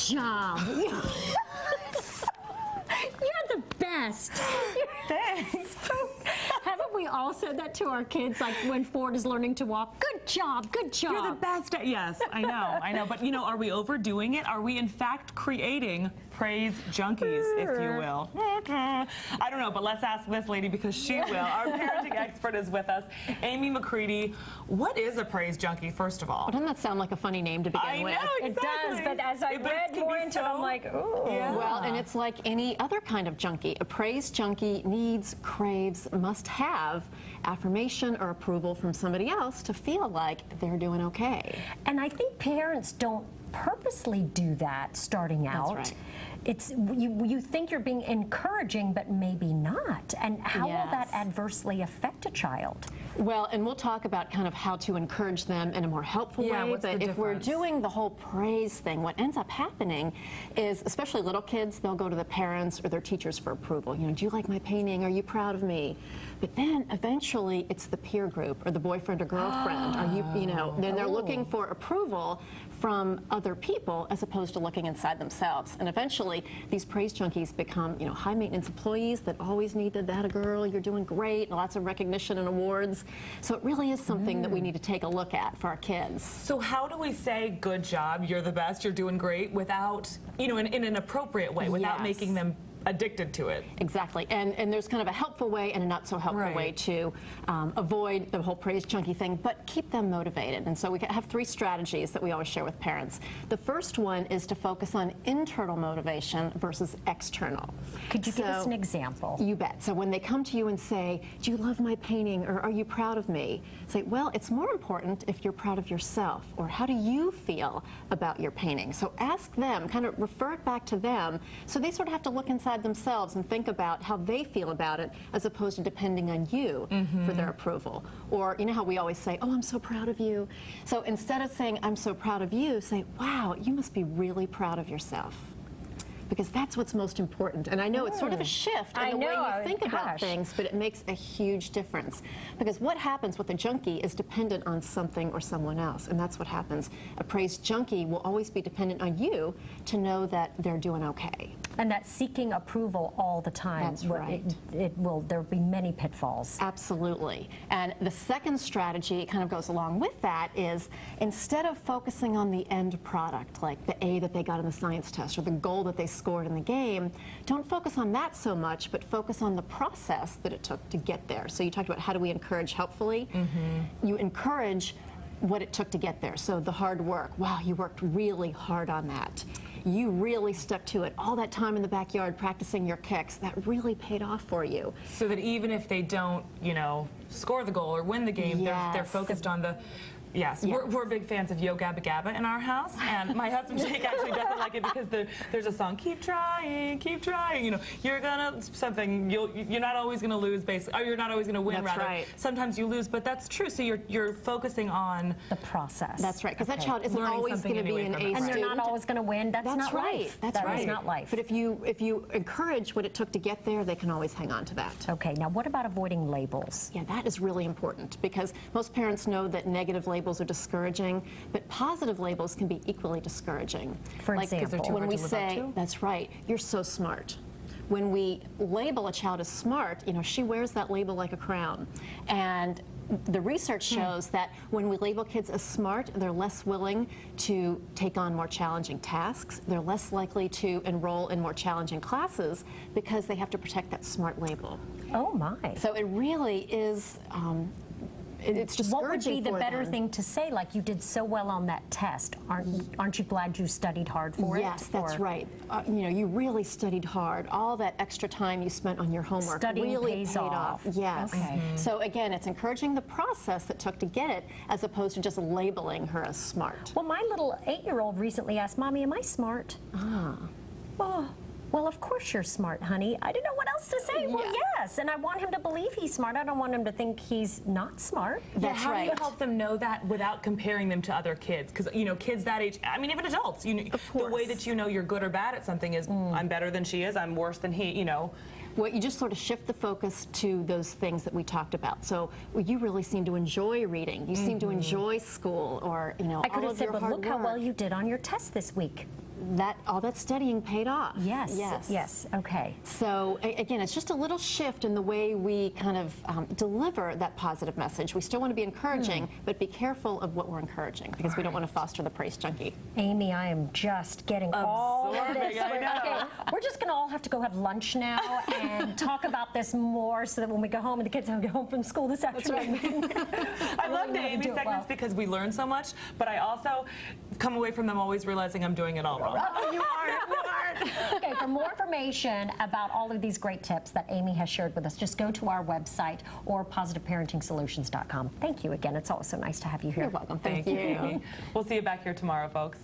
job. You're the best. Thanks. Haven't we all said that to our kids, like when Ford is learning to walk? Good job, good job. You're the best. Yes, I know. But, you know, are we overdoing it? Are we, in fact, creating praise junkies, if you will? I don't know, but let's ask this lady because she will. Our parenting expert is with us, AMY McCREADY. What is a praise junkie, first of all? Well, doesn't that sound like a funny name to begin with? I know, exactly. It does, but as I read more into it, I'm like, ooh. Yeah. Well, and it's like any other kind of junkie. A praise junkie needs, craves, must have affirmation or approval from somebody else to feel like they're doing okay. And I think parents don't purposely do that starting out. That's right. It's you think you're being encouraging, but maybe not. And how will that adversely affect a child? Well, and we'll talk about kind of how to encourage them in a more helpful way. But if we're doing the whole praise thing, what ends up happening is, especially little kids, they'll go to the parents or their teachers for approval. You know, do you like my painting? Are you proud of me? But then eventually it's the peer group or the boyfriend or girlfriend. Are you know, then they're looking for approval from other people as opposed to looking inside themselves. And eventually these praise junkies become, you know, high maintenance employees that always need that a girl, you're doing great, and lots of recognition and awards. So it really is something that we need to take a look at for our kids. So how do we say, good job, you're the best, you're doing great, without, you know, in an appropriate way, without making them addicted to it? Exactly. And there's kind of a helpful way and a not so helpful way to avoid the whole praise junkie thing, but keep them motivated. And so we have 3 strategies that we always share with parents. The first one is to focus on internal motivation versus external. Could you give us an example? You bet. So when they come to you and say, do you love my painting, or are you proud of me? Say, well, it's more important if you're proud of yourself, or how do you feel about your painting? So ask them, kind of refer it back to them, so they sort of have to look inside themselves and think about how they feel about it, as opposed to depending on you for their approval. Or, you know how we always say, oh, I'm so proud of you. So instead of saying, I'm so proud of you, say, wow, you must be really proud of yourself. Because that's what's most important. And I know it's sort of a shift in the way you think about things, but it makes a huge difference. Because what happens with a junkie is dependent on something or someone else, and that's what happens. A praise junkie will always be dependent on you to know that they're doing okay. And that seeking approval all the time. That's right. There'll be many pitfalls. Absolutely. And the second strategy kind of goes along with that is, instead of focusing on the end product, like the A that they got in the science test or the goal that they scored in the game, don't focus on that so much, but focus on the process that it took to get there. So you talked about how do we encourage helpfully. You encourage what it took to get there. So the hard work. Wow, you worked really hard on that. You really stuck to it. All that time in the backyard practicing your kicks, that really paid off for you. So that even if they don't, you know, score the goal or win the game, they're focused on the... Yes, we're big fans of Yo Gabba Gabba in our house, and my husband Jake actually doesn't like it because there's a song, keep trying, you know, you're gonna something, you're not always gonna lose, basically, or you're not always gonna win. That's rather. right. Sometimes you lose, but that's true. So you're focusing on the process. That's right, because that child isn't always going to be an A student. And they're not always going to win. That's not right. life. That's that right. is not life. But if you encourage what it took to get there, they can always hang on to that. Okay, now what about avoiding labels? Yeah, that is really important, because most parents know that negative labels are discouraging, but positive labels can be equally discouraging. For example, when we say, that's right, you're so smart. When we label a child as smart, you know, she wears that label like a crown. And the research shows that when we label kids as smart, they're less willing to take on more challenging tasks. They're less likely to enroll in more challenging classes because they have to protect that smart label. Oh my. So it really is it's discouraging. What would be the better them. thing to say? Like, you did so well on that test. Aren't you glad you studied hard for it? Yes, that's right. You know, you really studied hard. All that extra time you spent on your homework really paid off. Yes. Okay. So again, it's encouraging the process that took to get it, as opposed to just labeling her as smart. Well, my little 8-year-old recently asked, Mommy, am I smart? Oh. Well, of course you're smart, honey. I didn't know what else to say. Well, yes, and I want him to believe he's smart. I don't want him to think he's not smart. That's how do you help them know that without comparing them to other kids? Because, you know, kids that age, I mean, even adults, you know, the way that you know you're good or bad at something is, I'm better than she is, I'm worse than he, you know. Well, you just sort of shift the focus to those things that we talked about. So, well, you really seem to enjoy reading. You seem to enjoy school, or, you know, I could have said, but look how well you did on your test this week. all that studying paid off. Yes. Yes. Okay. So again, it's just a little shift in the way we kind of deliver that positive message. We still want to be encouraging, but be careful of what we're encouraging, because we don't want to foster the praise junkie. Amy, I am just getting all of this. Okay, we're just going to all have to go have lunch now and talk about this more, so that when we go home and the kids have to go home from school this afternoon. I love the Amy segments because we learn so much, but I also come away from them always realizing I'm doing it all wrong. Oh, you are. Okay, for more information about all of these great tips that Amy has shared with us, just go to our website or positiveparenting solutions.com. Thank you again. It's always so nice to have you here. You're welcome. Thank you, Amy. We'll see you back here tomorrow, folks.